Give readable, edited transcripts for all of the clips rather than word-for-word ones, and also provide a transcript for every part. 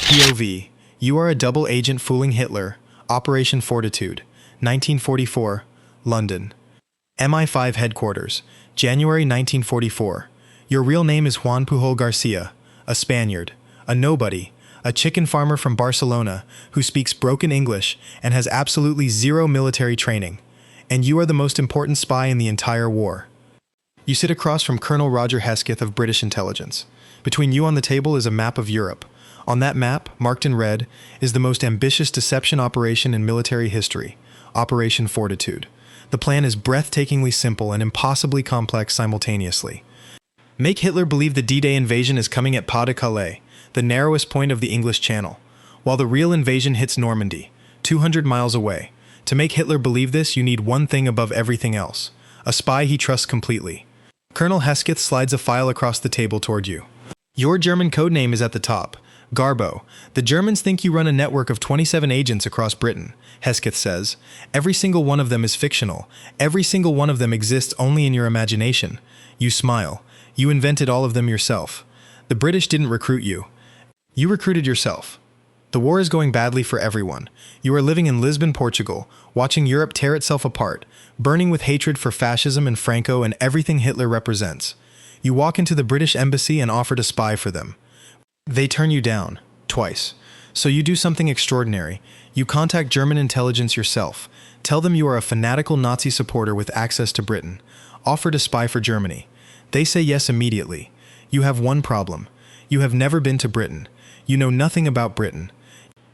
POV. You are a double agent fooling Hitler. Operation Fortitude. 1944. London. MI5 Headquarters. January 1944. Your real name is Juan Pujol Garcia, a Spaniard, a nobody, a chicken farmer from Barcelona who speaks broken English and has absolutely zero military training. And you are the most important spy in the entire war. You sit across from Colonel Roger Hesketh of British intelligence. Between you on the table is a map of Europe. On that map, marked in red, is the most ambitious deception operation in military history, Operation Fortitude. The plan is breathtakingly simple and impossibly complex simultaneously. Make Hitler believe the D-Day invasion is coming at Pas de Calais, the narrowest point of the English Channel, while the real invasion hits Normandy, 200 miles away. To make Hitler believe this, you need one thing above everything else: a spy he trusts completely. Colonel Hesketh slides a file across the table toward you. Your German codename is at the top, Garbo. The Germans think you run a network of 27 agents across Britain, Hesketh says. Every single one of them is fictional. Every single one of them exists only in your imagination. You smile. You invented all of them yourself. The British didn't recruit you. You recruited yourself. The war is going badly for everyone. You are living in Lisbon, Portugal, watching Europe tear itself apart, burning with hatred for fascism and Franco and everything Hitler represents. You walk into the British embassy and offer to spy for them. They turn you down, twice. So you do something extraordinary. You contact German intelligence yourself. Tell them you are a fanatical Nazi supporter with access to Britain. Offer to spy for Germany. They say yes immediately. You have one problem. You have never been to Britain. You know nothing about Britain.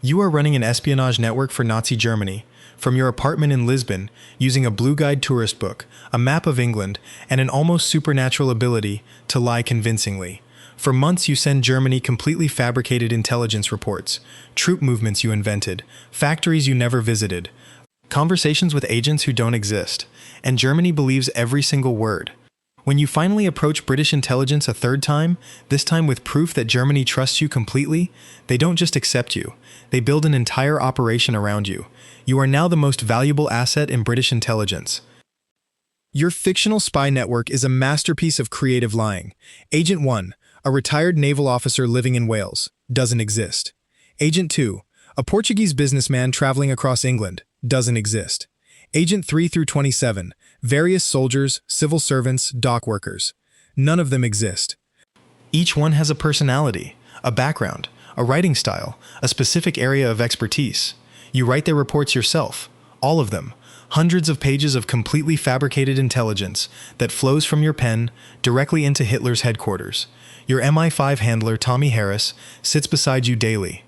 You are running an espionage network for Nazi Germany, from your apartment in Lisbon, using a Blue Guide tourist book, a map of England, and an almost supernatural ability to lie convincingly. For months you send Germany completely fabricated intelligence reports, troop movements you invented, factories you never visited, conversations with agents who don't exist, and Germany believes every single word. When you finally approach British intelligence a third time, this time with proof that Germany trusts you completely, they don't just accept you, they build an entire operation around you. You are now the most valuable asset in British intelligence. Your fictional spy network is a masterpiece of creative lying. Agent 1, a retired naval officer living in Wales, doesn't exist. Agent 2, a Portuguese businessman traveling across England, doesn't exist. Agent 3 through 27, various soldiers, civil servants, dock workers. None of them exist. Each one has a personality, a background, a writing style, a specific area of expertise. You write their reports yourself, all of them, hundreds of pages of completely fabricated intelligence that flows from your pen directly into Hitler's headquarters. Your MI5 handler, Tommy Harris, sits beside you daily.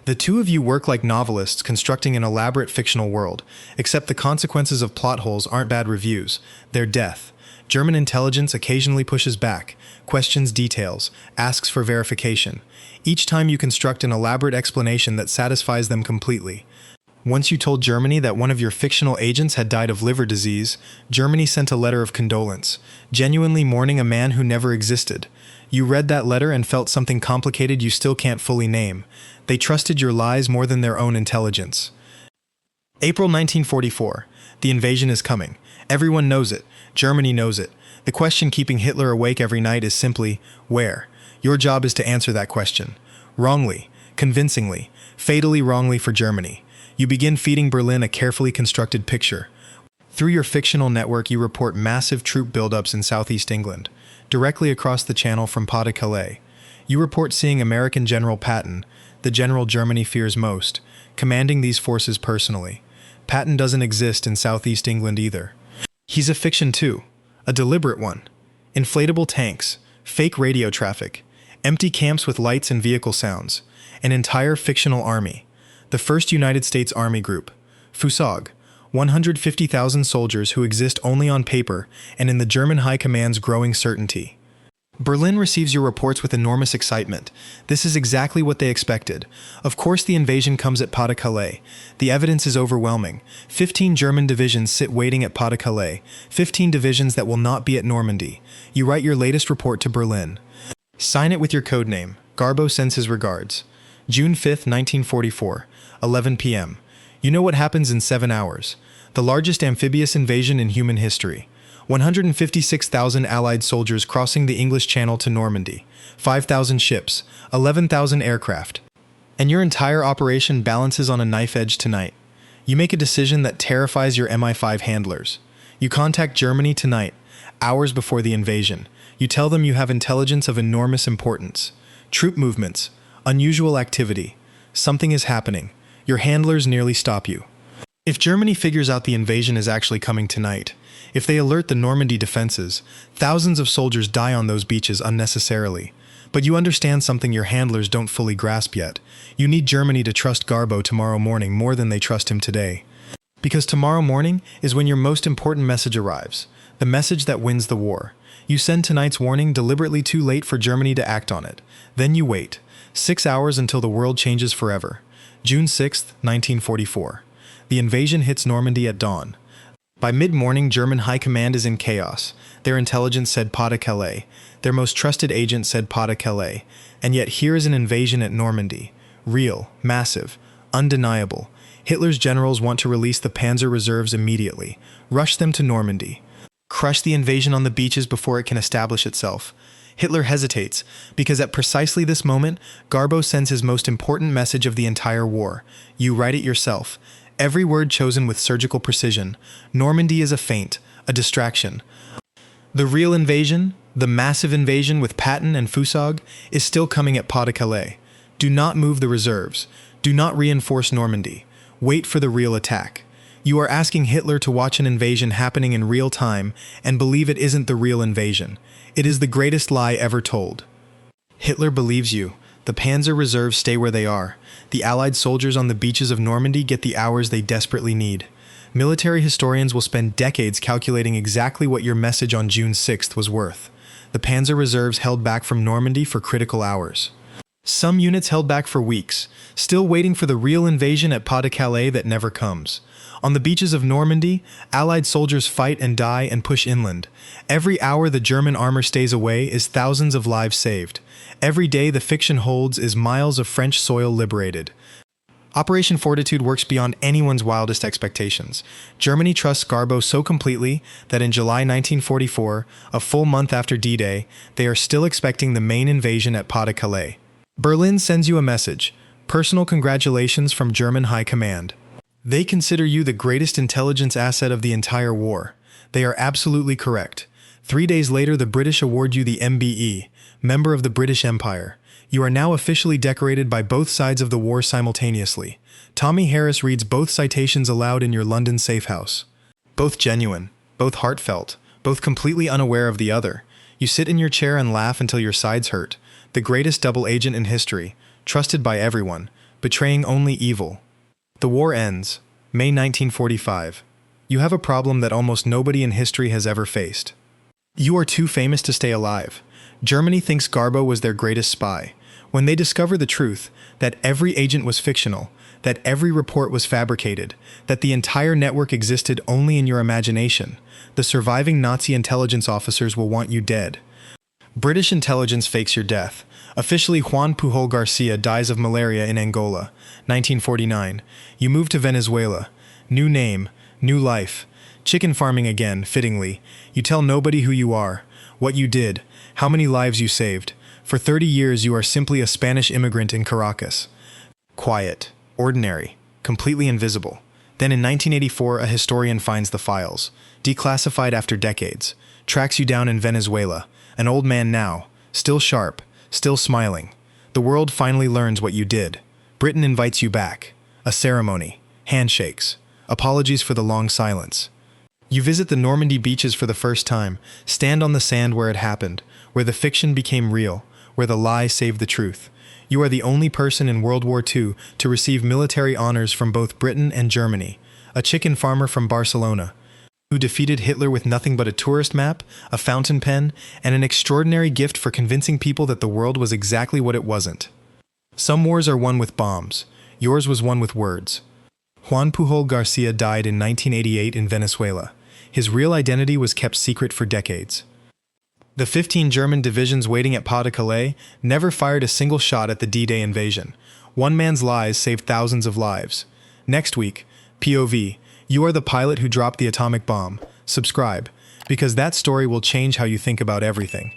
The two of you work like novelists constructing an elaborate fictional world, except the consequences of plot holes aren't bad reviews, they're death. German intelligence occasionally pushes back, questions details, asks for verification. Each time you construct an elaborate explanation that satisfies them completely. Once you told Germany that one of your fictional agents had died of liver disease, Germany sent a letter of condolence, genuinely mourning a man who never existed. You read that letter and felt something complicated you still can't fully name. They trusted your lies more than their own intelligence. April 1944. The invasion is coming. Everyone knows it. Germany knows it. The question keeping Hitler awake every night is simply, where? Your job is to answer that question. Wrongly, convincingly, fatally wrongly for Germany. You begin feeding Berlin a carefully constructed picture. Through your fictional network, you report massive troop buildups in southeast England, directly across the channel from Pas de Calais. You report seeing American General Patton, the general Germany fears most, commanding these forces personally. Patton doesn't exist in southeast England either. He's a fiction too, a deliberate one. Inflatable tanks, fake radio traffic, empty camps with lights and vehicle sounds, an entire fictional army. The 1st United States Army Group, FUSOG, 150,000 soldiers who exist only on paper and in the German High Command's growing certainty. Berlin receives your reports with enormous excitement. This is exactly what they expected. Of course the invasion comes at Pas de Calais. The evidence is overwhelming. 15 German divisions sit waiting at Pas de Calais. 15 divisions that will not be at Normandy. You write your latest report to Berlin. Sign it with your codename. Garbo sends his regards. June 5, 1944, 11 p.m. You know what happens in 7 hours. The largest amphibious invasion in human history. 156,000 Allied soldiers crossing the English Channel to Normandy. 5,000 ships. 11,000 aircraft. And your entire operation balances on a knife edge tonight. You make a decision that terrifies your MI5 handlers. You contact Germany tonight, hours before the invasion. You tell them you have intelligence of enormous importance. Troop movements, unusual activity. Something is happening. Your handlers nearly stop you. If Germany figures out the invasion is actually coming tonight, if they alert the Normandy defenses, thousands of soldiers die on those beaches unnecessarily. But you understand something your handlers don't fully grasp yet. You need Germany to trust Garbo tomorrow morning more than they trust him today. Because tomorrow morning is when your most important message arrives. The message that wins the war. You send tonight's warning deliberately too late for Germany to act on it. Then you wait. 6 hours until the world changes forever. June 6, 1944. The invasion hits Normandy at dawn. By mid-morning, German high command is in chaos. Their intelligence said Pas de Calais. Their most trusted agent said Pas de Calais. And yet here is an invasion at Normandy. Real, massive, undeniable. Hitler's generals want to release the Panzer reserves immediately. Rush them to Normandy. Crush the invasion on the beaches before it can establish itself. Hitler hesitates, because at precisely this moment, Garbo sends his most important message of the entire war. You write it yourself. Every word chosen with surgical precision. Normandy is a feint, a distraction. The real invasion, the massive invasion with Patton and Fusog, is still coming at Pas de Calais. Do not move the reserves. Do not reinforce Normandy. Wait for the real attack. You are asking Hitler to watch an invasion happening in real time and believe it isn't the real invasion. It is the greatest lie ever told. Hitler believes you. The Panzer reserves stay where they are. The Allied soldiers on the beaches of Normandy get the hours they desperately need. Military historians will spend decades calculating exactly what your message on June 6th was worth. The Panzer reserves held back from Normandy for critical hours. Some units held back for weeks, still waiting for the real invasion at Pas de Calais that never comes. On the beaches of Normandy, Allied soldiers fight and die and push inland. Every hour the German armor stays away is thousands of lives saved. Every day the fiction holds is miles of French soil liberated. Operation Fortitude works beyond anyone's wildest expectations. Germany trusts Garbo so completely that in July 1944, a full month after D-Day, they are still expecting the main invasion at Pas de Calais. Berlin sends you a message. Personal congratulations from German High Command. They consider you the greatest intelligence asset of the entire war. They are absolutely correct. 3 days later, the British award you the MBE, Member of the British Empire. You are now officially decorated by both sides of the war simultaneously. Tommy Harris reads both citations aloud in your London safe house. Both genuine, both heartfelt, both completely unaware of the other. You sit in your chair and laugh until your sides hurt. The greatest double agent in history, trusted by everyone, betraying only evil. The war ends, May 1945. You have a problem that almost nobody in history has ever faced. You are too famous to stay alive. Germany thinks Garbo was their greatest spy. When they discover the truth, that every agent was fictional, that every report was fabricated, that the entire network existed only in your imagination, the surviving Nazi intelligence officers will want you dead. British intelligence fakes your death. Officially, Juan Pujol Garcia dies of malaria in Angola, 1949. You move to Venezuela. New name, new life. Chicken farming again, fittingly. You tell nobody who you are, what you did, how many lives you saved. For 30 years you are simply a Spanish immigrant in Caracas. Quiet, ordinary, completely invisible. Then in 1984 a historian finds the files, declassified after decades, tracks you down in Venezuela, an old man now, still sharp, still smiling. The world finally learns what you did. Britain invites you back. A ceremony, handshakes, apologies for the long silence. You visit the Normandy beaches for the first time, stand on the sand where it happened, where the fiction became real, where the lie saved the truth. You are the only person in World War II to receive military honors from both Britain and Germany, a chicken farmer from Barcelona, who defeated Hitler with nothing but a tourist map, a fountain pen, and an extraordinary gift for convincing people that the world was exactly what it wasn't. Some wars are won with bombs. Yours was won with words. Juan Pujol Garcia died in 1988 in Venezuela. His real identity was kept secret for decades. The 15 German divisions waiting at Pas de Calais never fired a single shot at the D-Day invasion. One man's lies saved thousands of lives. Next week, POV, you are the pilot who dropped the atomic bomb. Subscribe, because that story will change how you think about everything.